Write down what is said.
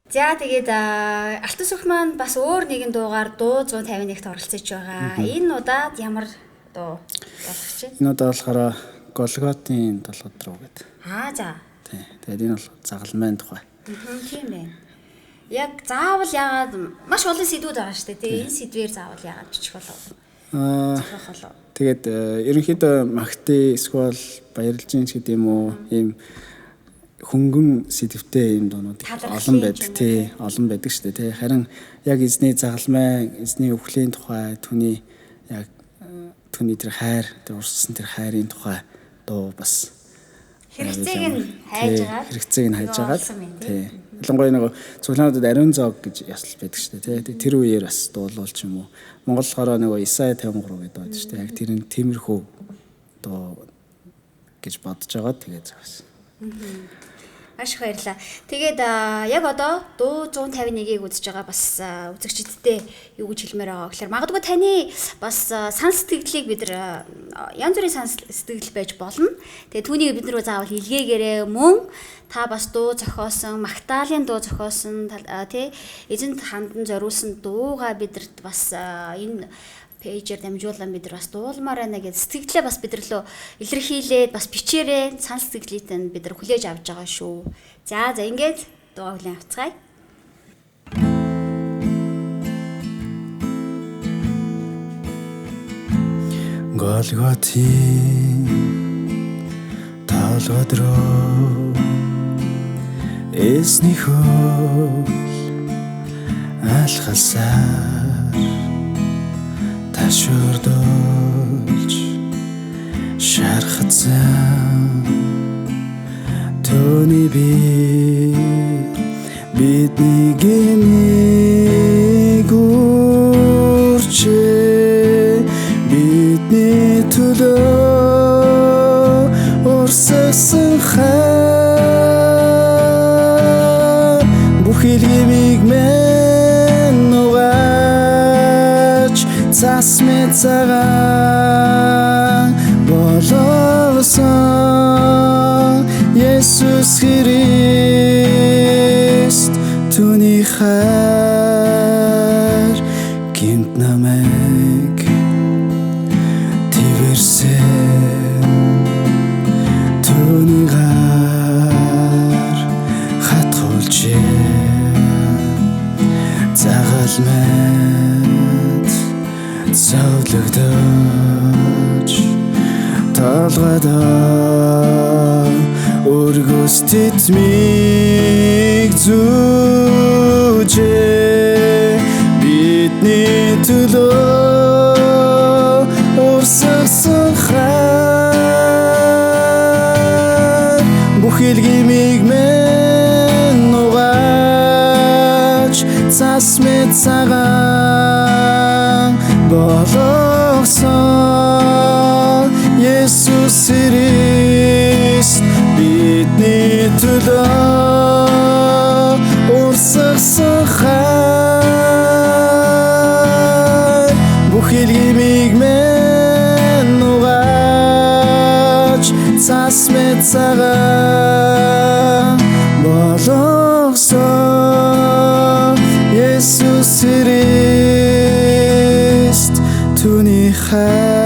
За тэгээд Алтан сүх маань бас өөр нэгэн дуугаар дуу 151-т оролцож байгаа. Энэ удаад ямар дуу болох чинь? Энэ удаа болохоор Голготын толгод руу гэдэг. За. Тий. Тэгээд энэ бол загалмайн тухай. Тийм байна. Яг заавал яагаад маш олон сэдвүүд байгаа шүү дээ. Тэгээ энэ сэдвээр заавал яагаад бичих болов? Тэгээд ерөнхийдөө магтээ эсвэл баярлж ин гэдэг юм уу? Ийм хөнгөн сэдвтэй юм дуунууд олон байдаг тий, олон байдаг шүү дээ тий. Харин яг эзний загалмай, эзний өвхлийн тухай, түүний яг түүний тэр хайр, тэр урссан тэр хайрын тухай дуу бас хэрэгцээг нь хайж агаад тий. Ялангуяа нэг цуглаануудад ариун зоог гэж ясал байдаг шүү дээ тий. Тэр үеэр бас дуулуул ч юм уу. Монголохороо нэг Исая 53 гэдэг байдаг шүү дээ. Яг тэр нь тиймэрхүү дуу гэж бодож байгаа тэгээд зогссон. Маш их баярлалаа. Тэгээд яг одоо дуу 151-ийг үзэж байгаа бас үзэгчдтэй юу гэж хэлмээр байгаа гэхээр магадгүй таны бас сан сэтгэлийг бид нар янз бүрийн сан сэтгэл байж болно. Тэгээд түүнийг бид нар заавал илгээгээрээ мөн та бас дуу зохиосон, магтаалын дуу зохиосон тий эзэнт хандан зориулсан дуугаа бидэрт бас энэ пэйжээр дамжуулан бид нар бас дуулмаар байна гэж сэтгэлдээ бас бид нар лөө илэрхийлээд бас бичээрээ сан сэтгэлийтэй бид нар хүлээж авч байгаа шүү. За ингээд дуу хүлээн авцгаая. Голготын толгод руу эзний хөл алхасаар ташурдуулж шархацсан түүний бидний гинэг үрчээ бидний төлөө урсгасан хайр бүхэл гмиг мэн нугаач цас мэцагаан болгосон Есүс Христ түүний хайр гэмт намайг твэрсэн түүний гар хатгуулжээ загалмайд зовлогдож толгодоо өргөс тэтмийг зүүжээ бидний төлөө урсгасан хайр бүхэл гмиг мэн нугаач цас мэцагаан болгосон Есүс Христ бидний төлөө урсгасан хайр бүхэл гмиг мэн нугаач цас мэцагаан болгосон Есүс Христ түүний хайр